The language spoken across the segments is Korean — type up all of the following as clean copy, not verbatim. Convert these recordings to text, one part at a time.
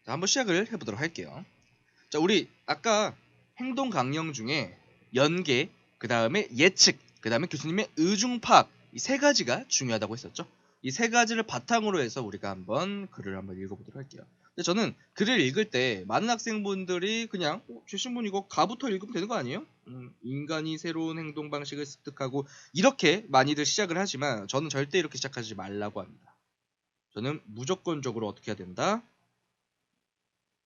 자, 한번 시작을 해보도록 할게요. 자, 우리 아까 행동 강령 중에 연계, 그 다음에 예측, 그 다음에 교수님의 의중파악, 이 세 가지가 중요하다고 했었죠. 이 세 가지를 바탕으로 해서 우리가 한번 글을 한번 읽어보도록 할게요. 근데 저는 글을 읽을 때 많은 학생분들이 그냥 최신문 이거 가부터 읽으면 되는 거 아니에요? 인간이 새로운 행동 방식을 습득하고 이렇게 많이들 시작을 하지만 저는 절대 이렇게 시작하지 말라고 합니다. 저는 무조건적으로 어떻게 해야 된다?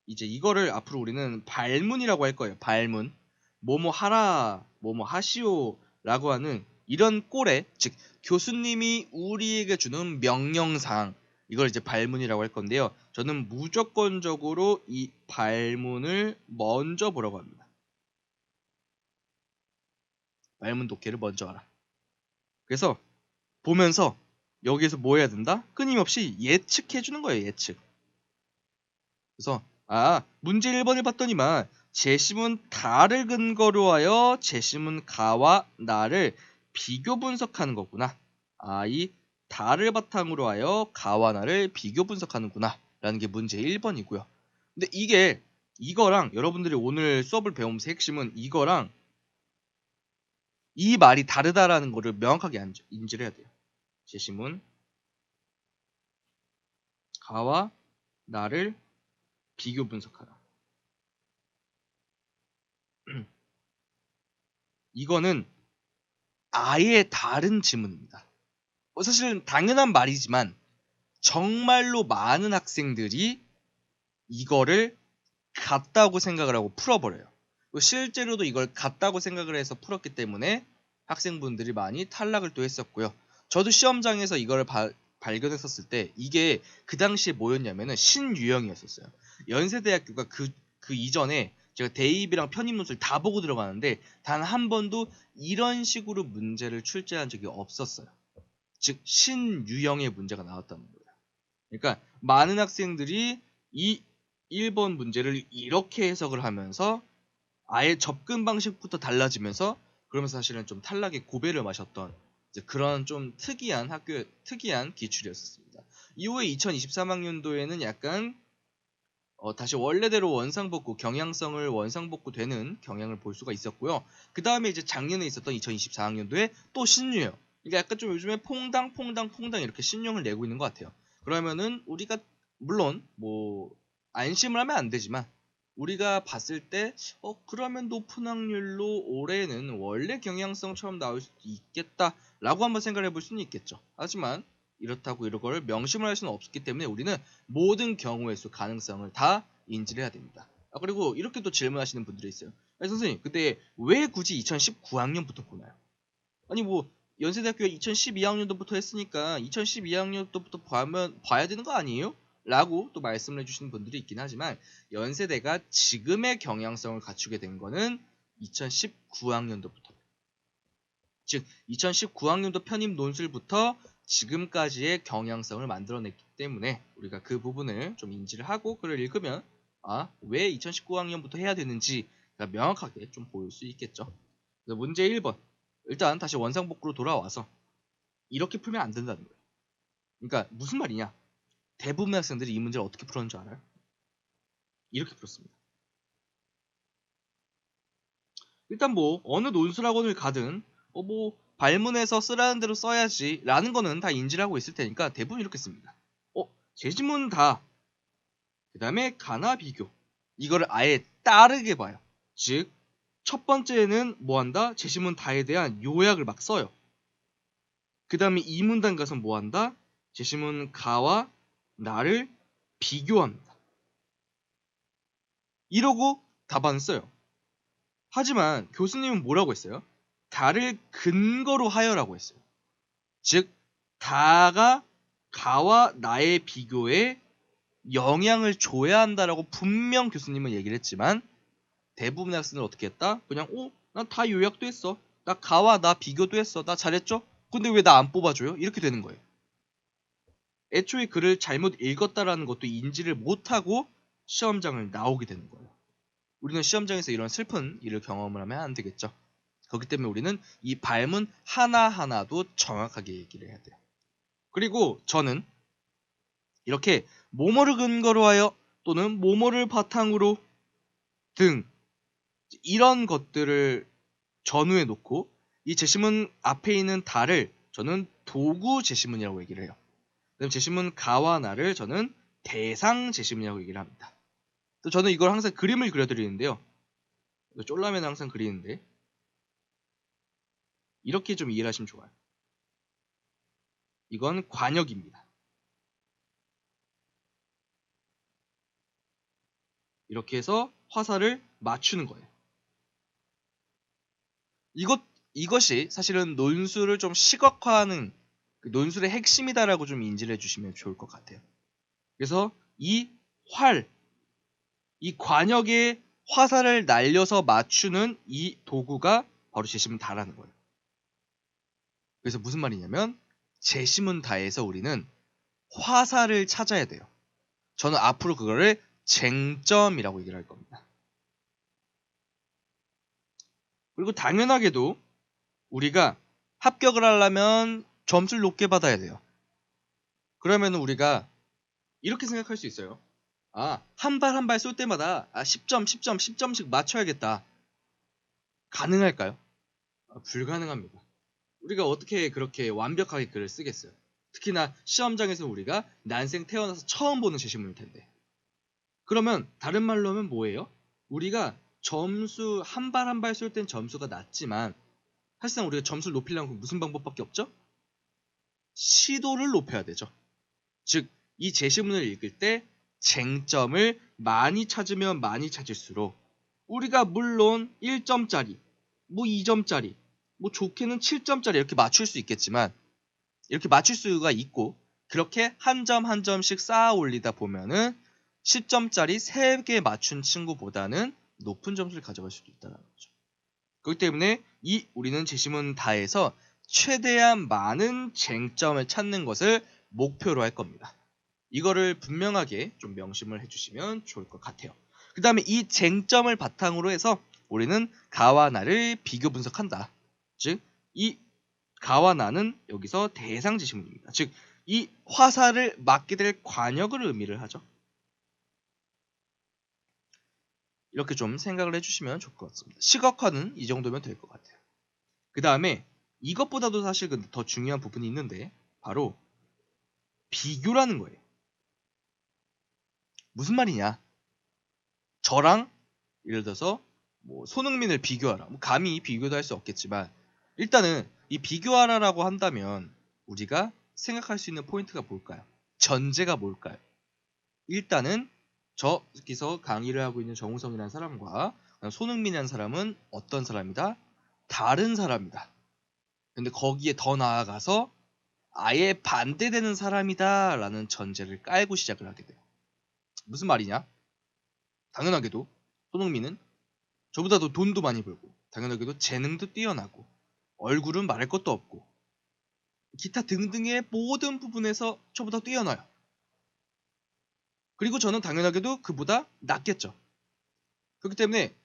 이제 이거를 앞으로 우리는 발문이라고 할 거예요. 발문. 뭐뭐 하라, 뭐뭐 하시오 라고 하는 이런 꼴에, 즉 교수님이 우리에게 주는 명령사항, 이걸 이제 발문이라고 할 건데요. 저는 무조건적으로 이 발문을 먼저 보라고 합니다. 발문 독해를 먼저 하라. 그래서 보면서 여기에서 뭐 해야 된다? 끊임없이 예측해 주는 거예요. 예측. 그래서 문제 1번을 봤더니만 재심은 다를 근거로 하여 재심은 가와 나를 비교 분석하는 거구나. 이 다를 바탕으로 하여 가와 나를 비교 분석하는구나 라는 게 문제 1번이고요. 근데 이거랑 여러분들이 오늘 수업을 배우면서 핵심은 이거랑 이 말이 다르다라는 거를 명확하게 인지를 해야 돼요. 재심은 가와 나를 비교 분석하라. 이거는 아예 다른 지문입니다. 사실은 당연한 말이지만 정말로 많은 학생들이 이거를 같다고 생각을 하고 풀어버려요. 실제로도 이걸 같다고 생각을 해서 풀었기 때문에 학생분들이 많이 탈락을 또 했었고요. 저도 시험장에서 이걸 발견했었을 때 이게 그 당시에 뭐였냐면은 신유형이었었어요. 연세대학교가 그 이전에 제가 대입이랑 편입문서를 다 보고 들어가는데 단 한 번도 이런 식으로 문제를 출제한 적이 없었어요. 즉 신유형의 문제가 나왔다는 거예요. 그러니까 많은 학생들이 이 1번 문제를 이렇게 해석을 하면서 아예 접근 방식부터 달라지면서 그러면서 사실은 좀 탈락의 고배를 마셨던 그런 좀 특이한 기출이었습니다. 이후에 2023학년도에는 약간 다시 원래대로 원상복구, 경향성을 원상복구 되는 경향을 볼 수가 있었고요. 그 다음에 이제 작년에 있었던 2024학년도에 또 신유형. 그러니까 약간 좀 요즘에 퐁당 이렇게 신형을 내고 있는 것 같아요. 그러면은 우리가 물론 뭐 안심을 하면 안 되지만 우리가 봤을 때 그러면 높은 확률로 올해는 원래 경향성처럼 나올 수도 있겠다라고 한번 생각을 해볼 수는 있겠죠. 하지만 이렇다고 이런 걸 명심을 할 수는 없기 때문에 우리는 모든 경우의 수 가능성을 다 인지를 해야 됩니다. 그리고 이렇게 또 질문하시는 분들이 있어요. 선생님, 근데 왜 굳이 2019학년부터 보나요? 아니 뭐 연세대학교가 2012학년도부터 했으니까 2012학년도부터 봐야 되는 거 아니에요? 라고 또 말씀을 해주시는 분들이 있긴 하지만 연세대가 지금의 경향성을 갖추게 된 거는 2019학년도부터, 즉 2019학년도 편입 논술부터 지금까지의 경향성을 만들어냈기 때문에 우리가 그 부분을 좀 인지를 하고 글을 읽으면 왜 2019학년부터 해야 되는지가 명확하게 좀 보일 수 있겠죠. 그래서 문제 1번, 일단 다시 원상복구로 돌아와서 이렇게 풀면 안 된다는 거예요. 그러니까 무슨 말이냐, 대부분의 학생들이 이 문제를 어떻게 풀었는 줄 알아요? 이렇게 풀었습니다. 일단 뭐 어느 논술학원을 가든 뭐 발문해서 쓰라는 대로 써야지 라는 거는 다 인지를 하고 있을 테니까 대부분 이렇게 씁니다. 제지문 다, 그 다음에 가나 비교, 이거를 아예 따르게 봐요. 즉 첫 번째는 뭐한다? 제시문 다에 대한 요약을 막 써요. 그 다음에 이 문단 가서 뭐한다? 제시문 가와 나를 비교합니다. 이러고 답안 써요. 하지만 교수님은 뭐라고 했어요? 다를 근거로 하여라고 했어요. 즉 다가 가와 나의 비교에 영향을 줘야 한다라고 분명 교수님은 얘기를 했지만 대부분의 학생들은 어떻게 했다? 그냥 난 다 요약도 했어. 나 가와 나 비교도 했어. 나 잘했죠? 근데 왜 나 안 뽑아줘요? 이렇게 되는 거예요. 애초에 글을 잘못 읽었다라는 것도 인지를 못하고 시험장을 나오게 되는 거예요. 우리는 시험장에서 이런 슬픈 일을 경험을 하면 안 되겠죠. 그렇기 때문에 우리는 이 발문 하나하나도 정확하게 얘기를 해야 돼요. 그리고 저는 이렇게 뭐뭐를 근거로 하여 또는 뭐뭐를 바탕으로 등 이런 것들을 전후에 놓고 이 제시문 앞에 있는 다를 저는 도구 제시문이라고 얘기를 해요. 그다음 제시문 가와 나를 저는 대상 제시문이라고 얘기를 합니다. 또 저는 이걸 항상 그림을 그려드리는데요. 쫄라면 항상 그리는데 이렇게 좀 이해를 하시면 좋아요. 이건 관역입니다. 이렇게 해서 화살을 맞추는 거예요. 이것이 사실은 논술을 좀 시각화하는 그 논술의 핵심이다라고 좀 인지를 해주시면 좋을 것 같아요. 그래서 이 관역에 화살을 날려서 맞추는 이 도구가 바로 제시문 다라는 거예요. 그래서 무슨 말이냐면 제시문 다에서 우리는 화살을 찾아야 돼요. 저는 앞으로 그거를 쟁점이라고 얘기를 할 겁니다. 그리고 당연하게도 우리가 합격을 하려면 점수를 높게 받아야 돼요. 그러면 우리가 이렇게 생각할 수 있어요. 한 발 한 발 쏠 때마다 10점, 10점, 10점씩 맞춰야겠다. 가능할까요? 불가능합니다. 우리가 어떻게 그렇게 완벽하게 글을 쓰겠어요? 특히나 시험장에서 우리가 난생 태어나서 처음 보는 제시문일 텐데. 그러면 다른 말로 하면 뭐예요? 우리가 점수 한 발 한 발 쏠 땐 점수가 낮지만 사실상 우리가 점수를 높이려면 무슨 방법밖에 없죠? 시도를 높여야 되죠. 즉, 이 제시문을 읽을 때 쟁점을 많이 찾으면 많이 찾을수록 우리가 물론 1점짜리, 뭐 2점짜리, 뭐 좋게는 7점짜리 이렇게 맞출 수 있겠지만 이렇게 맞출 수가 있고 그렇게 한 점 한 점씩 쌓아 올리다 보면은 10점짜리 3개 맞춘 친구보다는 높은 점수를 가져갈 수도 있다는 거죠. 그렇기 때문에 우리는 제시문 다에서 최대한 많은 쟁점을 찾는 것을 목표로 할 겁니다. 이거를 분명하게 좀 명심을 해주시면 좋을 것 같아요. 그 다음에 이 쟁점을 바탕으로 해서 우리는 가와 나를 비교 분석한다. 즉, 이 가와 나는 여기서 대상 제시문입니다. 즉, 이 화살을 맞게 될 관역을 의미를 하죠. 이렇게 좀 생각을 해주시면 좋을 것 같습니다. 시각화는 이 정도면 될 것 같아요. 그 다음에 이것보다도 사실 더 중요한 부분이 있는데 바로 비교라는 거예요. 무슨 말이냐? 저랑 예를 들어서 뭐 손흥민을 비교하라. 감히 비교도 할 수 없겠지만 일단은 이 비교하라라고 한다면 우리가 생각할 수 있는 포인트가 뭘까요? 전제가 뭘까요? 일단은 저기서 강의를 하고 있는 정우성이라는 사람과 손흥민이라는 사람은 어떤 사람이다? 다른 사람이다. 근데 거기에 더 나아가서 아예 반대되는 사람이다 라는 전제를 깔고 시작을 하게 돼요. 무슨 말이냐? 당연하게도 손흥민은 저보다도 돈도 많이 벌고 당연하게도 재능도 뛰어나고 얼굴은 말할 것도 없고 기타 등등의 모든 부분에서 저보다 뛰어나요. 그리고 저는 당연하게도 그보다 낫겠죠. 그렇기 때문에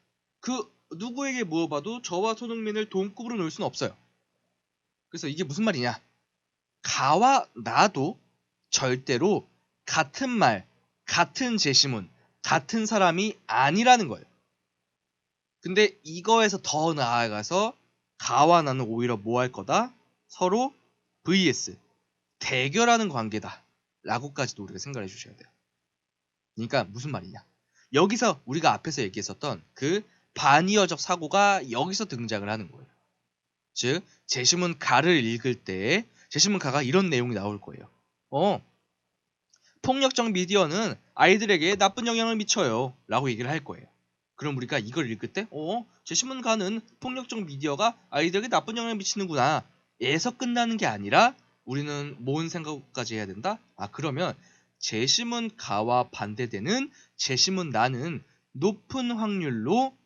그 누구에게 물어봐도 저와 손흥민을 동급으로 놓을 수는 없어요. 그래서 이게 무슨 말이냐? 가와 나도 절대로 같은 말, 같은 제시문, 같은 사람이 아니라는 거예요. 근데 이거에서 더 나아가서 가와 나는 오히려 뭐 할 거다? 서로 vs 대결하는 관계다 라고까지도 우리가 생각해 주셔야 돼요. 그러니까 무슨 말이냐? 여기서 우리가 앞에서 얘기했었던 그 반이어적 사고가 여기서 등장을 하는 거예요. 즉 제시문 가를 읽을 때 제시문 가가 이런 내용이 나올 거예요. 폭력적 미디어는 아이들에게 나쁜 영향을 미쳐요 라고 얘기를 할 거예요. 그럼 우리가 이걸 읽을 때 제시문 가는 폭력적 미디어가 아이들에게 나쁜 영향을 미치는구나 에서 끝나는 게 아니라 우리는 뭔 생각까지 해야 된다? 그러면 제시문 가와 반대되는 제시문 나는 높은 확률로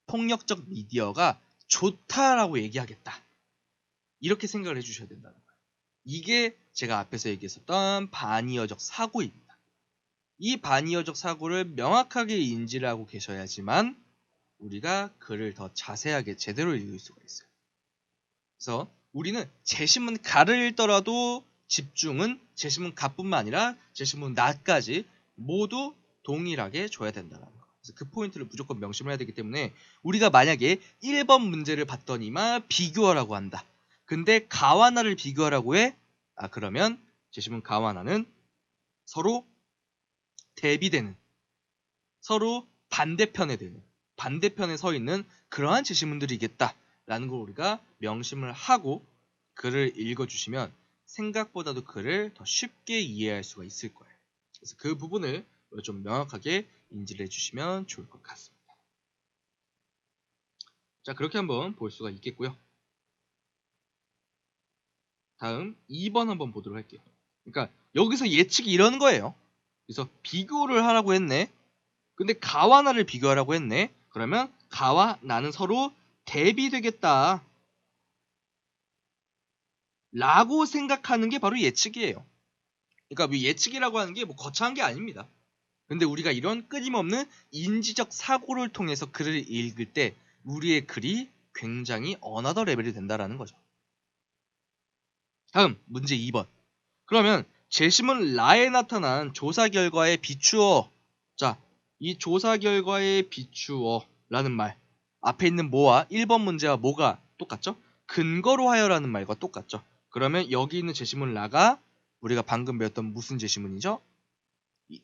폭력적 미디어가 좋다라고 얘기하겠다. 이렇게 생각을 해주셔야 된다는 거예요. 이게 제가 앞에서 얘기했었던 반이어적 사고입니다. 이 반이어적 사고를 명확하게 인지를 하고 계셔야지만 우리가 글을 더 자세하게 제대로 읽을 수가 있어요. 그래서 우리는 제시문 가를 읽더라도 집중은 제시문 갓뿐만 아니라 제시문 낫까지 모두 동일하게 줘야 된다는 거. 그래서 그 포인트를 무조건 명심을 해야 되기 때문에 우리가 만약에 1번 문제를 봤더니만 비교하라고 한다. 근데 가와 나를 비교하라고 해? 그러면 제시문 가와 나는 서로 대비되는, 서로 반대편에 되는, 반대편에 서 있는 그러한 제시문들이겠다라는 걸 우리가 명심을 하고 글을 읽어주시면 생각보다도 글을 더 쉽게 이해할 수가 있을 거예요. 그래서 그 부분을 좀 명확하게 인지를 해주시면 좋을 것 같습니다. 자, 그렇게 한번 볼 수가 있겠고요. 다음 2번 한번 보도록 할게요. 그러니까 여기서 예측이 이런 거예요. 그래서 비교를 하라고 했네. 근데 가와 나를 비교하라고 했네. 그러면 가와 나는 서로 대비되겠다 라고 생각하는 게 바로 예측이에요. 그러니까 예측이라고 하는 게 뭐 거창한 게 아닙니다. 근데 우리가 이런 끊임없는 인지적 사고를 통해서 글을 읽을 때 우리의 글이 굉장히 어나더 레벨이 된다라는 거죠. 다음 문제 2번. 그러면 제시문 라에 나타난 조사 결과에 비추어. 자, 이 조사 결과에 비추어 라는 말 앞에 있는 뭐와 1번 문제와 뭐가 똑같죠? 근거로 하여라는 말과 똑같죠. 그러면 여기 있는 제시문 라가 우리가 방금 배웠던 무슨 제시문이죠?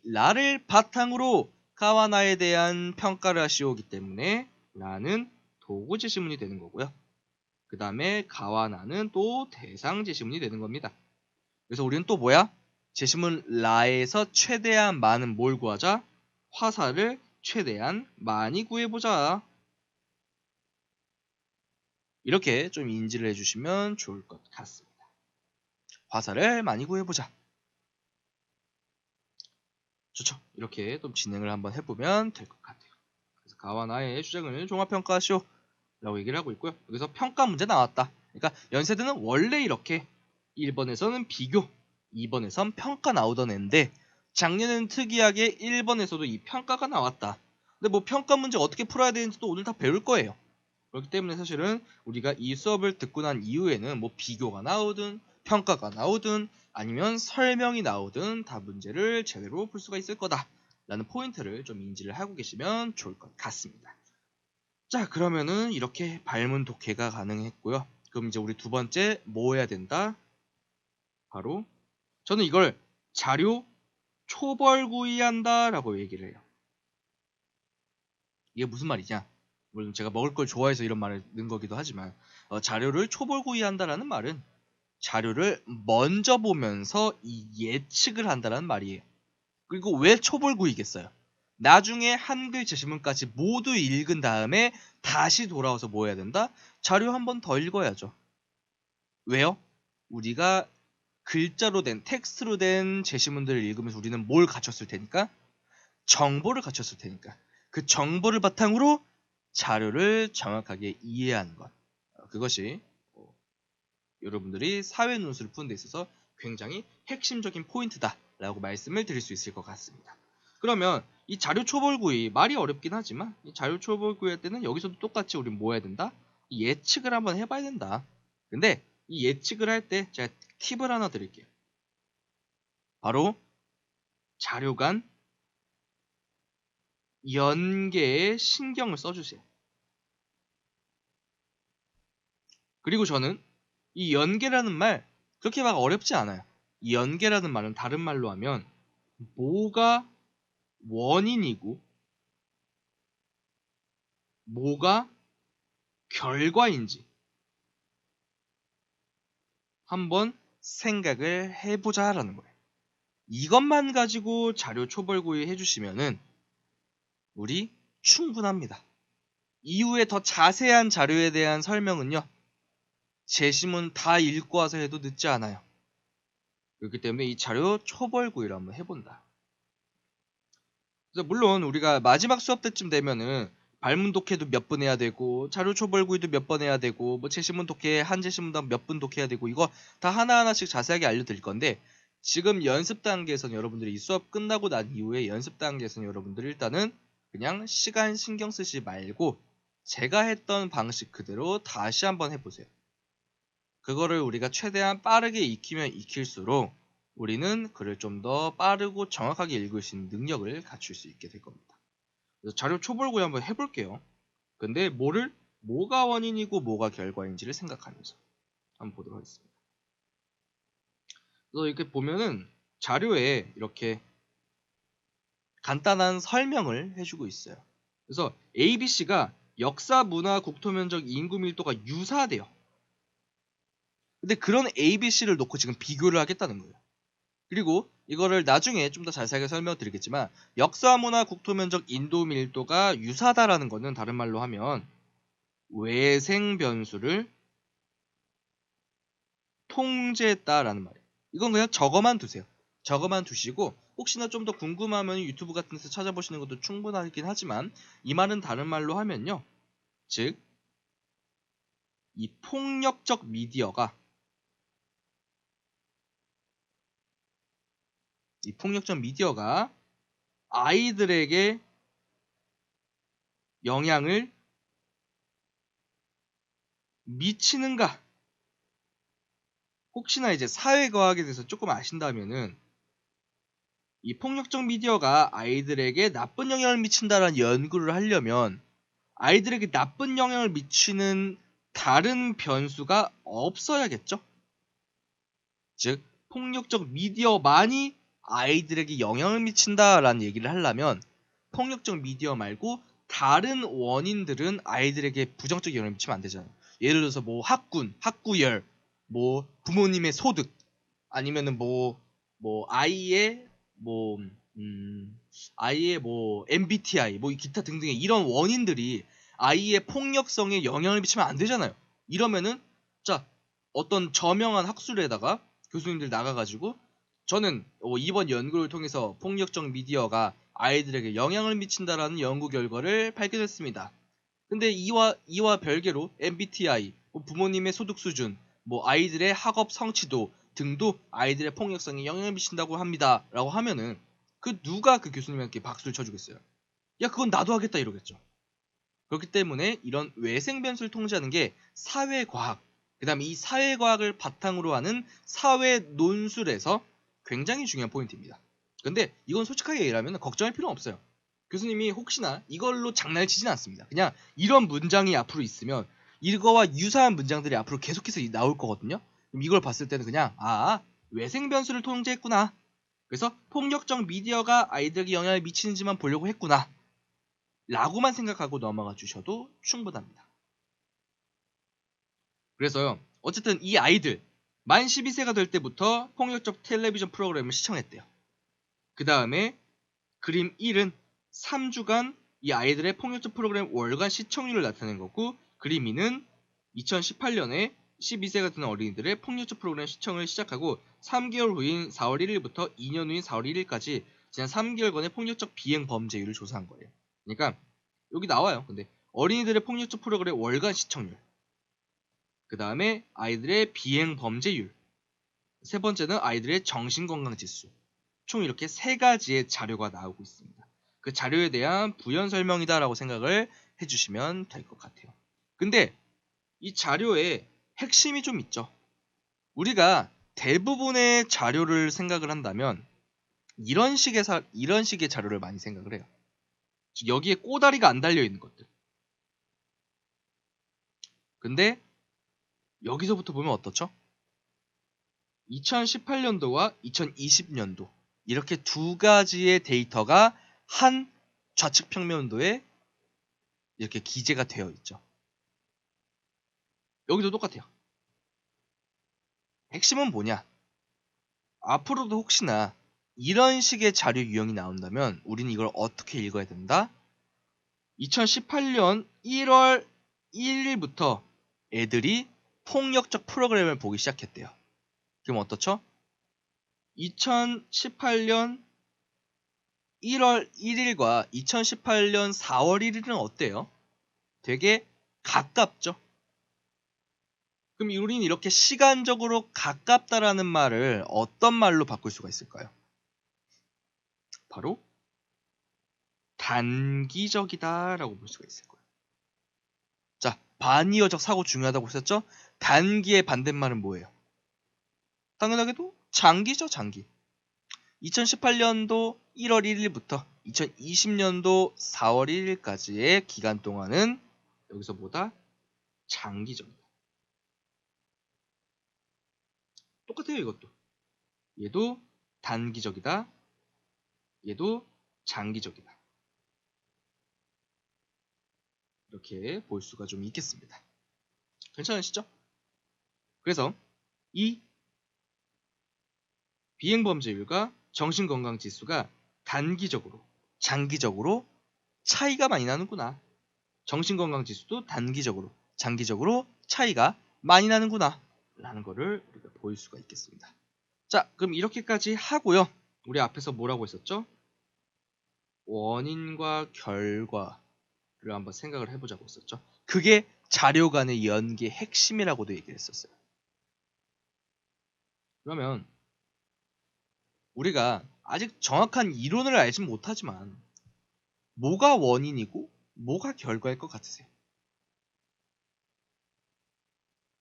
라를 바탕으로 가와 나에 대한 평가를 하시오기 때문에 라는 도구 제시문이 되는 거고요. 그 다음에 가와 나는 또 대상 제시문이 되는 겁니다. 그래서 우리는 또 뭐야? 제시문 라에서 최대한 많은 뭘 구하자? 화살을 최대한 많이 구해보자. 이렇게 좀 인지를 해주시면 좋을 것 같습니다. 화살을 많이 구해보자. 좋죠. 이렇게 좀 진행을 한번 해보면 될 것 같아요. 그래서 가와 나의 주장을 종합평가하시오 라고 얘기를 하고 있고요. 여기서 평가 문제 나왔다. 그러니까 연세대는 원래 이렇게 1번에서는 비교, 2번에선 평가 나오던 애인데 작년에는 특이하게 1번에서도 이 평가가 나왔다. 근데 뭐 평가 문제 어떻게 풀어야 되는지도 오늘 다 배울 거예요. 그렇기 때문에 사실은 우리가 이 수업을 듣고 난 이후에는 뭐 비교가 나오든 평가가 나오든 아니면 설명이 나오든 다 문제를 제대로 풀 수가 있을 거다 라는 포인트를 좀 인지를 하고 계시면 좋을 것 같습니다. 자, 그러면은 이렇게 발문 독해가 가능했고요. 그럼 이제 우리 두 번째 뭐 해야 된다? 바로 저는 이걸 자료 초벌구이한다 라고 얘기를 해요. 이게 무슨 말이냐? 물론 제가 먹을 걸 좋아해서 이런 말을 넣은 거기도 하지만 자료를 초벌구이한다라는 말은 자료를 먼저 보면서 이 예측을 한다는 말이에요. 그리고 왜 초벌구이겠어요? 나중에 한글 제시문까지 모두 읽은 다음에 다시 돌아와서 뭐 해야 된다? 자료 한 번 더 읽어야죠. 왜요? 우리가 글자로 된 텍스트로 된 제시문들을 읽으면서 우리는 뭘 갖췄을 테니까? 정보를 갖췄을 테니까. 그 정보를 바탕으로 자료를 정확하게 이해하는 것. 그것이 여러분들이 사회 논술을 푸는 데 있어서 굉장히 핵심적인 포인트다라고 말씀을 드릴 수 있을 것 같습니다. 그러면 이 자료 초벌구이 말이 어렵긴 하지만 이 자료 초벌구이 할 때는 여기서도 똑같이 우리 뭐 해야 된다? 예측을 한번 해봐야 된다. 근데 이 예측을 할 때 제가 팁을 하나 드릴게요. 바로 자료 간 연계에 신경을 써주세요. 그리고 저는 이 연계라는 말 그렇게 막 어렵지 않아요. 이 연계라는 말은 다른 말로 하면 뭐가 원인이고 뭐가 결과인지 한번 생각을 해보자라는 거예요. 이것만 가지고 자료 초벌구이 해주시면은 우리 충분합니다. 이후에 더 자세한 자료에 대한 설명은요. 제시문 다 읽고 와서 해도 늦지 않아요. 그렇기 때문에 이 자료 초벌구이를 한번 해본다. 그래서 물론 우리가 마지막 수업 때쯤 되면은 발문 독해도 몇 번 해야 되고 자료 초벌구이도 몇 번 해야 되고 뭐 제시문 독해 한 제시문당 몇 분 독해야 되고 이거 다 하나하나씩 자세하게 알려드릴 건데 지금 연습 단계에서는 여러분들이 이 수업 끝나고 난 이후에 연습 단계에서는 여러분들이 일단은 그냥 시간 신경 쓰지 말고 제가 했던 방식 그대로 다시 한번 해보세요. 그거를 우리가 최대한 빠르게 익히면 익힐수록 우리는 글을 좀 더 빠르고 정확하게 읽을 수 있는 능력을 갖출 수 있게 될 겁니다. 그래서 자료 초벌구에 한번 해볼게요. 근데 뭐가 원인이고 뭐가 결과인지를 생각하면서 한번 보도록 하겠습니다. 그래서 이렇게 보면은 자료에 이렇게 간단한 설명을 해주고 있어요. 그래서 ABC가 역사, 문화, 국토 면적, 인구 밀도가 유사하대요. 근데 그런 ABC를 놓고 지금 비교를 하겠다는 거예요. 그리고 이거를 나중에 좀 더 자세하게 설명드리겠지만 역사, 문화, 국토 면적, 인구 밀도가 유사하다라는 거는 다른 말로 하면 외생 변수를 통제했다라는 말이에요. 이건 그냥 적어만 두세요. 적어만 두시고 혹시나 좀 더 궁금하면 유튜브 같은 데서 찾아보시는 것도 충분하긴 하지만 이 말은 다른 말로 하면요. 즉, 이 폭력적 미디어가 아이들에게 영향을 미치는가? 혹시나 이제 사회과학에 대해서 조금 아신다면은 이 폭력적 미디어가 아이들에게 나쁜 영향을 미친다라는 연구를 하려면 아이들에게 나쁜 영향을 미치는 다른 변수가 없어야겠죠? 즉, 폭력적 미디어만이 아이들에게 영향을 미친다라는 얘기를 하려면 폭력적 미디어 말고 다른 원인들은 아이들에게 부정적 영향을 미치면 안 되잖아요. 예를 들어서 뭐 학군, 학구열, 뭐 부모님의 소득, 아니면은 뭐 뭐 아이의 뭐 MBTI, 뭐 기타 등등의 이런 원인들이 아이의 폭력성에 영향을 미치면 안 되잖아요. 이러면은 자, 어떤 저명한 학술에다가 교수님들 나가가지고 저는 이번 연구를 통해서 폭력적 미디어가 아이들에게 영향을 미친다라는 연구 결과를 발견했습니다. 근데 이와 별개로 MBTI, 뭐 부모님의 소득 수준, 뭐 아이들의 학업 성취도 등도 아이들의 폭력성에 영향을 미친다고 합니다. 라고 하면은 누가 그 교수님한테 박수를 쳐주겠어요? 야, 그건 나도 하겠다 이러겠죠. 그렇기 때문에 이런 외생 변수를 통제하는 게 사회과학, 그 다음에 이 사회과학을 바탕으로 하는 사회 논술에서 굉장히 중요한 포인트입니다. 근데 이건 솔직하게 얘기하면 걱정할 필요는 없어요. 교수님이 혹시나 이걸로 장난치진 않습니다. 그냥 이런 문장이 앞으로 있으면 이거와 유사한 문장들이 앞으로 계속해서 나올 거거든요. 그럼 이걸 봤을 때는 그냥 외생 변수를 통제했구나. 그래서 폭력적 미디어가 아이들에게 영향을 미치는지만 보려고 했구나. 라고만 생각하고 넘어가 주셔도 충분합니다. 그래서요. 어쨌든 이 아이들 만 12세가 될 때부터 폭력적 텔레비전 프로그램을 시청했대요. 그 다음에 그림 1은 3주간 이 아이들의 폭력적 프로그램 월간 시청률을 나타낸 거고, 그림 2는 2018년에 12세가 된 어린이들의 폭력적 프로그램 시청을 시작하고 3개월 후인 4월 1일부터 2년 후인 4월 1일까지 지난 3개월간의 폭력적 비행 범죄율을 조사한 거예요. 그러니까 여기 나와요. 근데 어린이들의 폭력적 프로그램 월간 시청률, 그 다음에 아이들의 비행 범죄율, 세 번째는 아이들의 정신건강지수. 총 이렇게 세 가지의 자료가 나오고 있습니다. 그 자료에 대한 부연 설명이다라고 생각을 해주시면 될 것 같아요. 근데 이 자료에 핵심이 좀 있죠. 우리가 대부분의 자료를 생각을 한다면 이런 식의 자료를 많이 생각을 해요. 즉 여기에 꼬다리가 안 달려 있는 것들. 근데 여기서부터 보면 어떻죠? 2018년도와 2020년도 이렇게 두 가지의 데이터가 한 좌측 평면도에 이렇게 기재가 되어 있죠. 여기도 똑같아요. 핵심은 뭐냐? 앞으로도 혹시나 이런 식의 자료 유형이 나온다면 우리는 이걸 어떻게 읽어야 된다? 2018년 1월 1일부터 애들이 폭력적 프로그램을 보기 시작했대요. 그럼 어떻죠? 2018년 1월 1일과 2018년 4월 1일은 어때요? 되게 가깝죠? 그럼 우리는 이렇게 시간적으로 가깝다라는 말을 어떤 말로 바꿀 수가 있을까요? 바로 단기적이다라고 볼 수가 있을 거예요. 자, 반이어적 사고 중요하다고 했었죠? 단기의 반대말은 뭐예요? 당연하게도 장기죠, 장기. 2018년도 1월 1일부터 2020년도 4월 1일까지의 기간 동안은 여기서 보다 장기적이다. 똑같아요, 이것도. 얘도 단기적이다. 얘도 장기적이다. 이렇게 볼 수가 좀 있겠습니다. 괜찮으시죠? 그래서 이 비행범죄율과 정신건강지수가 단기적으로, 장기적으로 차이가 많이 나는구나. 정신건강지수도 단기적으로, 장기적으로 차이가 많이 나는구나 라는 거를 우리가 볼 수가 있겠습니다. 자, 그럼 이렇게까지 하고요. 우리 앞에서 뭐라고 했었죠? 원인과 결과를 한번 생각을 해보자고 했었죠. 그게 자료 간의 연계의 핵심이라고도 얘기를 했었어요. 그러면 우리가 아직 정확한 이론을 알진 못하지만 뭐가 원인이고 뭐가 결과일 것 같으세요?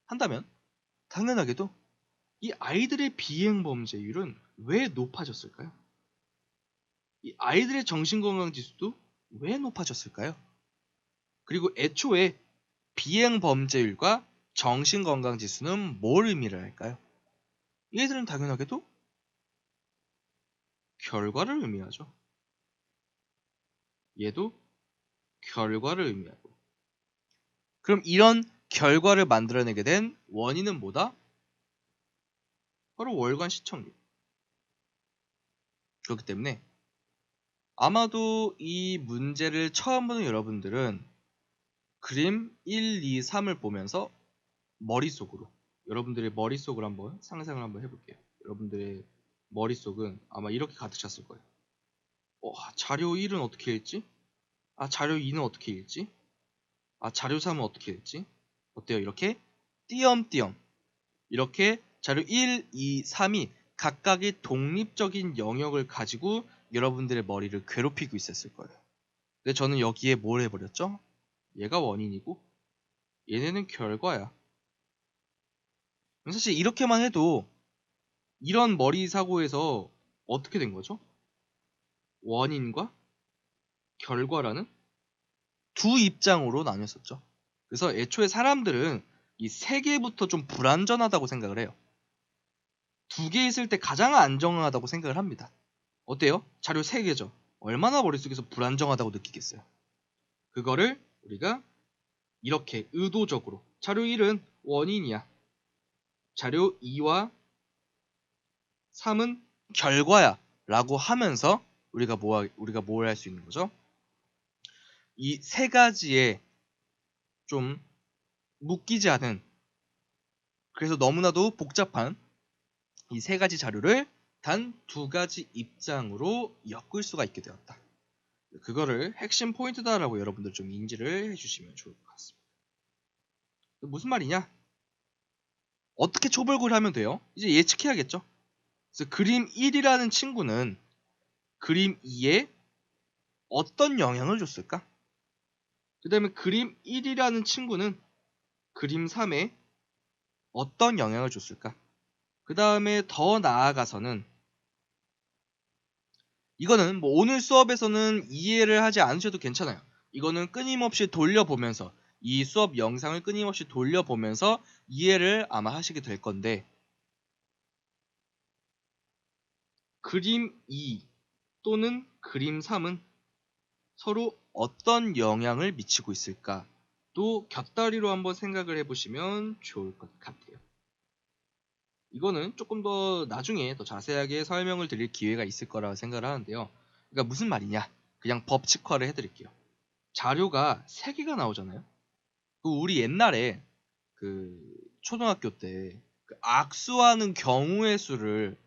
한다면 당연하게도 이 아이들의 비행범죄율은 왜 높아졌을까요? 이 아이들의 정신건강지수도 왜 높아졌을까요? 그리고 애초에 비행범죄율과 정신건강지수는 뭘 의미를 할까요? 얘들은 당연하게도 결과를 의미하죠. 얘도 결과를 의미하고. 그럼 이런 결과를 만들어내게 된 원인은 뭐다? 바로 월간 시청률. 그렇기 때문에 아마도 이 문제를 처음 보는 여러분들은 그림 1, 2, 3을 보면서 머릿속으로, 여러분들의 머릿속을 한번 상상을 한번 해볼게요. 여러분들의 머릿속은 아마 이렇게 가득 찼을 거예요. 자료 1은 어떻게 읽지? 자료 2는 어떻게 읽지? 자료 3은 어떻게 읽지? 어때요? 이렇게 띄엄띄엄 이렇게 자료 1, 2, 3이 각각의 독립적인 영역을 가지고 여러분들의 머리를 괴롭히고 있었을 거예요. 근데 저는 여기에 뭘 해버렸죠? 얘가 원인이고 얘네는 결과야. 사실 이렇게만 해도 이런 머리 사고에서 어떻게 된 거죠? 원인과 결과라는 두 입장으로 나뉘었었죠. 그래서 애초에 사람들은 이 세 개부터 좀 불안전하다고 생각을 해요. 두 개 있을 때 가장 안정하다고 생각을 합니다. 어때요? 자료 3개죠. 얼마나 머릿속에서 불안정하다고 느끼겠어요. 그거를 우리가 이렇게 의도적으로 자료 1은 원인이야. 자료 2와 3은 결과야 라고 하면서 우리가 뭘 할 수 있는 거죠? 이 세 가지에 좀 묶이지 않은, 그래서 너무나도 복잡한 이 세 가지 자료를 단 두 가지 입장으로 엮을 수가 있게 되었다. 그거를 핵심 포인트다라고 여러분들 좀 인지를 해주시면 좋을 것 같습니다. 무슨 말이냐? 어떻게 초벌구를 하면 돼요? 이제 예측해야겠죠? 그래서 그림 1이라는 친구는 그림 2에 어떤 영향을 줬을까? 그 다음에 그림 1이라는 친구는 그림 3에 어떤 영향을 줬을까? 그 다음에 더 나아가서는 이거는 뭐 오늘 수업에서는 이해를 하지 않으셔도 괜찮아요. 이거는 끊임없이 돌려보면서 이 수업 영상을 끊임없이 돌려보면서 이해를 아마 하시게 될 건데, 그림 2 또는 그림 3은 서로 어떤 영향을 미치고 있을까? 또 곁다리로 한번 생각을 해보시면 좋을 것 같아요. 이거는 조금 더 나중에 더 자세하게 설명을 드릴 기회가 있을 거라고 생각을 하는데요. 그러니까 무슨 말이냐? 그냥 법칙화를 해드릴게요. 자료가 3개가 나오잖아요. 우리 옛날에 초등학교 때 악수하는 경우의 수를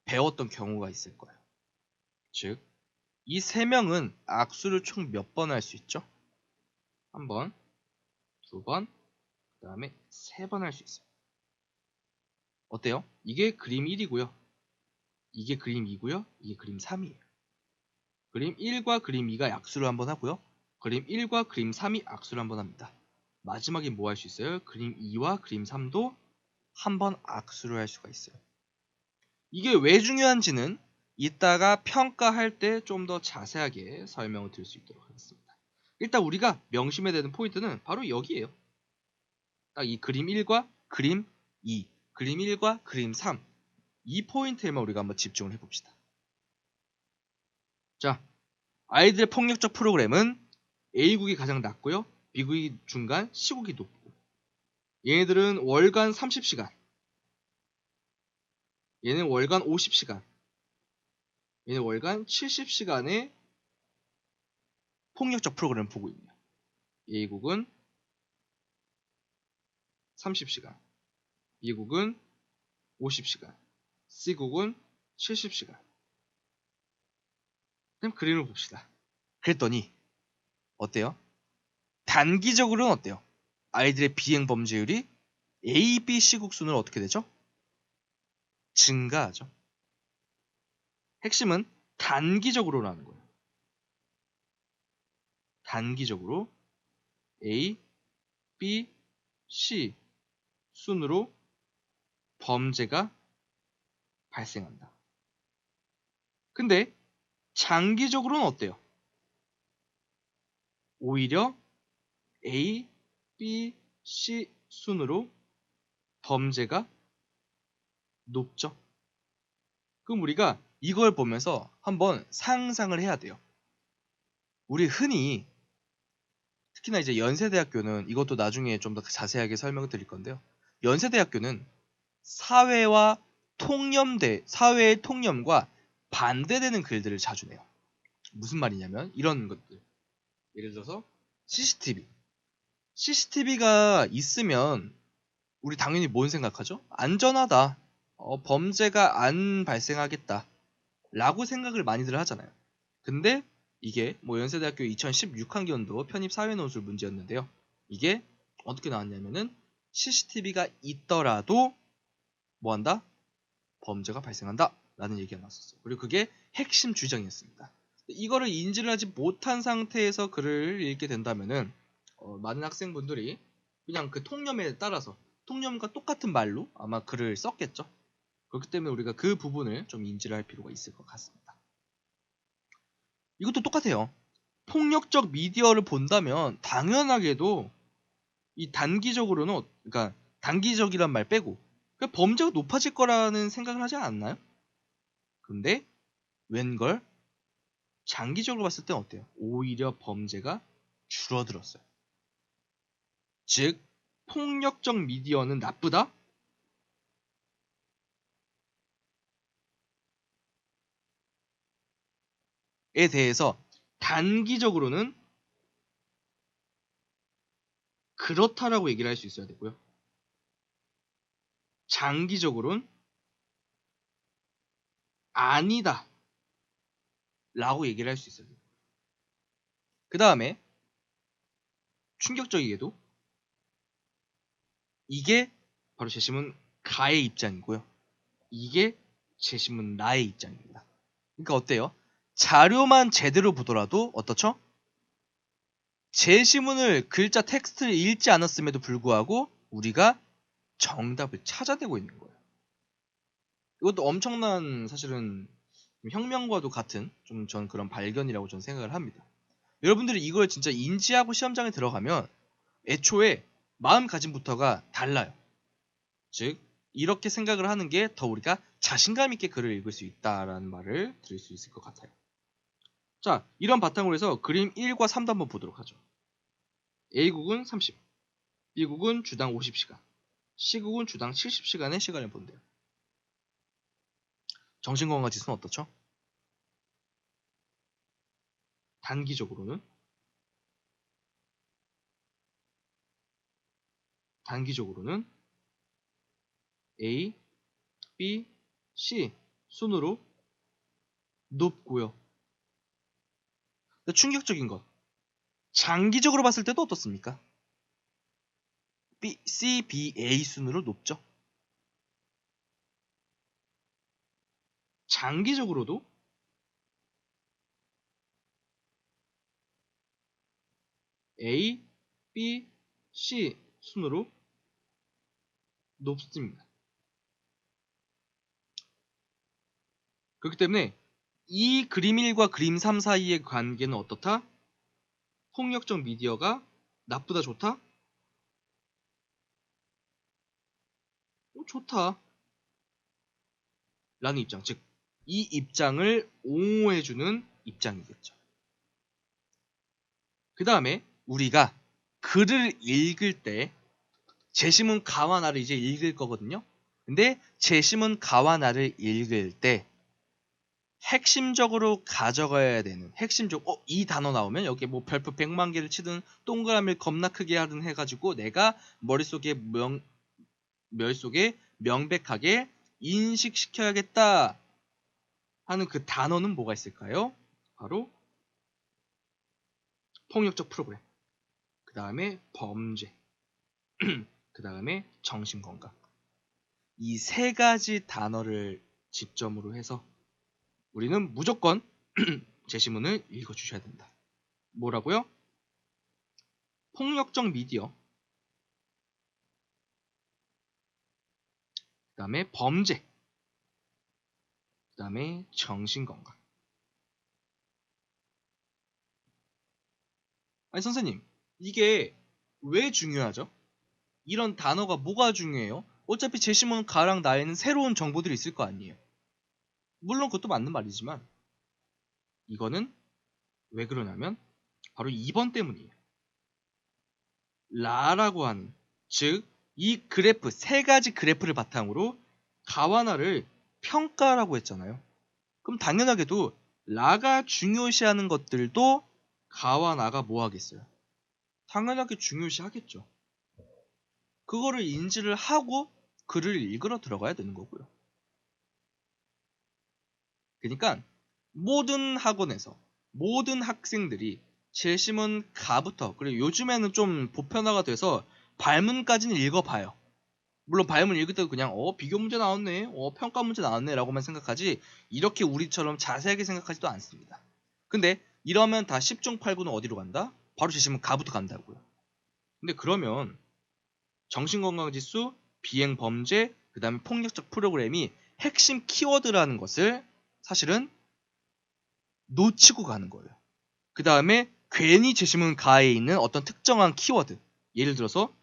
배웠던 경우가 있을 거예요. 즉, 이 3명은 악수를 총 몇 번 할 수 있죠? 1번, 2번, 그 다음에 3번 할 수 있어요. 어때요? 이게 그림 1이고요. 이게 그림 2고요. 이게 그림 3이에요. 그림 1과 그림 2가 악수를 한번 하고요. 그림 1과 그림 3이 악수를 한번 합니다. 마지막에 뭐 할 수 있어요? 그림 2와 그림 3도 한번 악수를 할 수가 있어요. 이게 왜 중요한지는 이따가 평가할 때 좀 더 자세하게 설명을 드릴 수 있도록 하겠습니다. 일단 우리가 명심해야 되는 포인트는 바로 여기에요. 딱 이 그림 1과 그림 2, 그림 1과 그림 3, 이 포인트에만 우리가 한번 집중을 해봅시다. 자, 아이들의 폭력적 프로그램은 A국이 가장 낮고요. B국이 중간, C국이 높고, 얘네들은 월간 30시간, 얘는 월간 50시간, 얘는 월간 70시간의 폭력적 프로그램을 보고 있네요. A국은 30시간, B국은 50시간, C국은 70시간. 그럼 그림을 봅시다. 그랬더니 어때요? 단기적으로는 어때요? 아이들의 비행 범죄율이 A, B, C국 순으로 어떻게 되죠? 증가하죠. 핵심은 단기적으로라는 거예요. 단기적으로 A, B, C 순으로 범죄가 발생한다. 근데 장기적으로는 어때요? 오히려 A, B, C 순으로 범죄가 높죠. 그럼 우리가 이걸 보면서 한번 상상을 해야 돼요. 우리 흔히 특히나 이제 연세대학교는 이것도 나중에 좀 더 자세하게 설명을 드릴 건데요. 연세대학교는 사회의 통념과 반대되는 글들을 자주 내요. 무슨 말이냐면 이런 것들. 예를 들어서 CCTV가 있으면 우리 당연히 뭔 생각하죠? 안전하다. 범죄가 안 발생하겠다. 라고 생각을 많이들 하잖아요. 근데 이게 뭐 연세대학교 2016학년도 편입 사회논술 문제였는데요. 이게 어떻게 나왔냐면은 CCTV가 있더라도 뭐 한다? 범죄가 발생한다. 라는 얘기가 나왔었어요. 그리고 그게 핵심 주장이었습니다. 이거를 인지를 하지 못한 상태에서 글을 읽게 된다면은 많은 학생분들이 그냥 그 통념에 따라서 통념과 똑같은 말로 아마 글을 썼겠죠. 그렇기 때문에 우리가 그 부분을 좀 인지를 할 필요가 있을 것 같습니다. 이것도 똑같아요. 폭력적 미디어를 본다면 당연하게도 이 단기적으로는 그러니까 단기적이란 말 빼고 그러니까 범죄가 높아질 거라는 생각을 하지 않나요? 근데 웬걸 장기적으로 봤을 땐 어때요? 오히려 범죄가 줄어들었어요. 즉 폭력적 미디어는 나쁘다? 에 대해서 단기적으로는 그렇다라고 얘기를 할 수 있어야 되고요. 장기적으로는 아니다 라고 얘기를 할 수 있어야 돼요. 그 다음에 충격적이게도 이게 바로 제시문 가의 입장이고요. 이게 제시문 나의 입장입니다. 그러니까 어때요? 자료만 제대로 보더라도 어떻죠? 제시문을 글자 텍스트를 읽지 않았음에도 불구하고 우리가 정답을 찾아내고 있는 거예요. 이것도 엄청난 사실은 혁명과도 같은 좀 전 그런 발견이라고 저는 생각을 합니다. 여러분들이 이걸 진짜 인지하고 시험장에 들어가면 애초에 마음가짐부터가 달라요. 즉 이렇게 생각을 하는 게 더 우리가 자신감 있게 글을 읽을 수 있다라는 말을 드릴 수 있을 것 같아요. 자, 이런 바탕으로 해서 그림 1과 3도 한번 보도록 하죠. A국은 30, B국은 주당 50시간, C국은 주당 70시간의 시간을 본대요. 정신건강 지수는 어떻죠? 단기적으로는 A, B, C 순으로 높고요. 충격적인 것. 장기적으로 봤을 때도 어떻습니까? B, C, B, A 순으로 높죠. 장기적으로도 A, B, C 순으로 높습니다. 그렇기 때문에 이 그림 1과 그림 3 사이의 관계는 어떻다? 폭력적 미디어가 나쁘다 좋다? 좋다 라는 입장, 즉 이 입장을 옹호해주는 입장이겠죠. 그 다음에 우리가 글을 읽을 때 제시문 가와 나를 이제 읽을 거거든요. 근데 제시문 가와 나를 읽을 때 핵심적으로 가져가야 되는 이 단어 나오면 여기 뭐 별표 100만 개를 치든 동그라미를 겁나 크게 하든 해가지고 내가 머릿속에 명백하게 인식시켜야겠다 하는 그 단어는 뭐가 있을까요? 바로 폭력적 프로그램, 그 다음에 범죄, 그 다음에 정신건강. 이 세 가지 단어를 지점으로 해서 우리는 무조건 제시문을 읽어주셔야 된다. 뭐라고요? 폭력적 미디어, 그 다음에 범죄, 그 다음에 정신건강. 아니 선생님, 이게 왜 중요하죠? 이런 단어가 뭐가 중요해요? 어차피 제시문 가랑 나에는 새로운 정보들이 있을 거 아니에요. 물론 그것도 맞는 말이지만 이거는 왜 그러냐면 바로 2번 때문이에요. 라라고 하는, 즉 이 그래프, 세 가지 그래프를 바탕으로 가와나를 평가라고 했잖아요. 그럼 당연하게도 라가 중요시하는 것들도 가와나가 뭐 하겠어요? 당연하게 중요시 하겠죠. 그거를 인지를 하고 글을 읽으러 들어가야 되는 거고요. 그러니까 모든 학원에서 모든 학생들이 제시문 가부터, 그리고 요즘에는 좀 보편화가 돼서 발문까지는 읽어봐요. 물론 발문 읽을 때도 그냥 비교 문제 나왔네, 평가 문제 나왔네 라고만 생각하지 이렇게 우리처럼 자세하게 생각하지도 않습니다. 근데 이러면 다 10중 8구는 어디로 간다? 바로 제시문 가부터 간다고요. 근데 그러면 정신건강지수, 비행범죄, 그 다음에 폭력적 프로그램이 핵심 키워드라는 것을 사실은 놓치고 가는 거예요. 그 다음에 괜히 제시문 가에 있는 어떤 특정한 키워드, 예를 들어서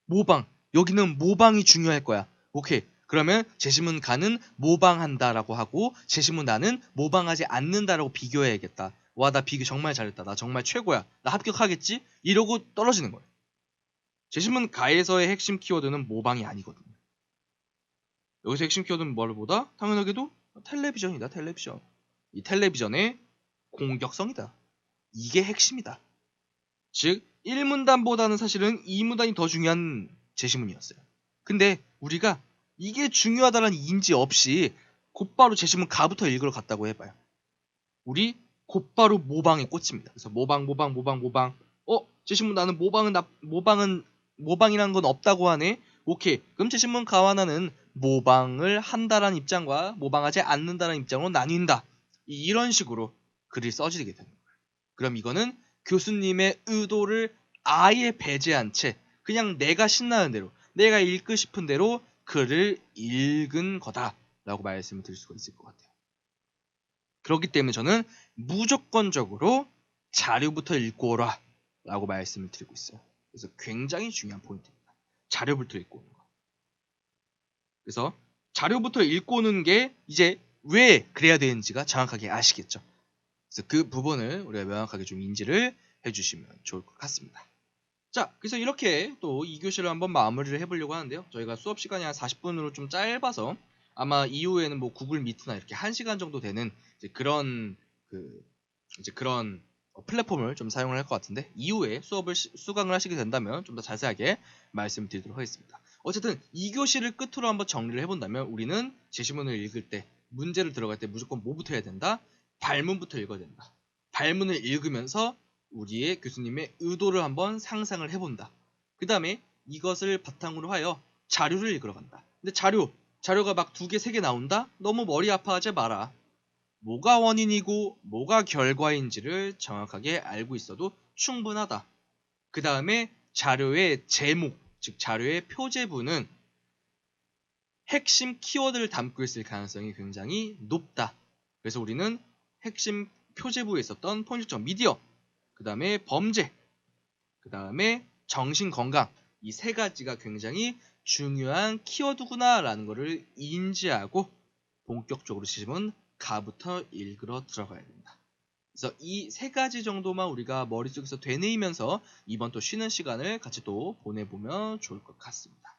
모방, 여기는 모방이 중요할 거야. 오케이, 그러면 제시문 가는 모방한다라고 하고 제시문 나는 모방하지 않는다라고 비교해야겠다. 와, 나 비교 정말 잘했다, 나 정말 최고야, 나 합격하겠지? 이러고 떨어지는 거예요. 제시문 가에서의 핵심 키워드는 모방이 아니거든요. 여기서 핵심 키워드는 뭐를 보다? 당연하게도 텔레비전이다. 텔레비전. 이 텔레비전의 공격성이다. 이게 핵심이다. 즉 1문단보다는 사실은 2문단이 더 중요한 제시문이었어요. 근데 우리가 이게 중요하다는 인지 없이 곧바로 제시문 가부터 읽으러 갔다고 해봐요. 우리 곧바로 모방에 꽂힙니다. 그래서 모방. 제시문 나는 모방이란 건 없다고 하네. 오케이, 그럼 제시문 가와나는 모방을 한다라는 입장과 모방하지 않는다는 입장으로 나뉜다. 이런 식으로 글이 써지게 되는 거예요. 그럼 이거는 교수님의 의도를 아예 배제한 채 그냥 내가 신나는 대로, 내가 읽고 싶은 대로 글을 읽은 거다라고 말씀을 드릴 수가 있을 것 같아요. 그렇기 때문에 저는 무조건적으로 자료부터 읽고 오라 라고 말씀을 드리고 있어요. 그래서 굉장히 중요한 포인트입니다. 자료부터 읽고 오는 거. 그래서 자료부터 읽고 오는 게 이제 왜 그래야 되는지가 정확하게 아시겠죠. 그래서 그 부분을 우리가 명확하게 좀 인지를 해주시면 좋을 것 같습니다. 자, 그래서 이렇게 또 2교시를 한번 마무리를 해보려고 하는데요. 저희가 수업 시간이 한 40분으로 좀 짧아서 아마 이후에는 뭐 구글 미트나 이렇게 1시간 정도 되는 이제 그런 플랫폼을 좀 사용을 할 것 같은데, 이후에 수업을 수강을 하시게 된다면 좀 더 자세하게 말씀드리도록 하겠습니다. 어쨌든 2교시를 끝으로 한번 정리를 해본다면 우리는 제시문을 읽을 때, 문제를 들어갈 때 무조건 뭐부터 해야 된다? 발문부터 읽어야 된다. 발문을 읽으면서 우리의 교수님의 의도를 한번 상상을 해본다. 그 다음에 이것을 바탕으로 하여 자료를 읽으러 간다. 근데 자료가 막 2개, 3개 나온다? 너무 머리 아파하지 마라. 뭐가 원인이고 뭐가 결과인지를 정확하게 알고 있어도 충분하다. 그 다음에 자료의 제목, 즉 자료의 표제부는 핵심 키워드를 담고 있을 가능성이 굉장히 높다. 그래서 우리는 핵심 표제부에 있었던 폭력적 미디어, 그 다음에 범죄, 그 다음에 정신건강, 이 세 가지가 굉장히 중요한 키워드구나라는 것을 인지하고 본격적으로 시험은 가부터 읽으러 들어가야 된다. 그래서 이 세 가지 정도만 우리가 머릿속에서 되뇌이면서 이번 또 쉬는 시간을 같이 또 보내보면 좋을 것 같습니다.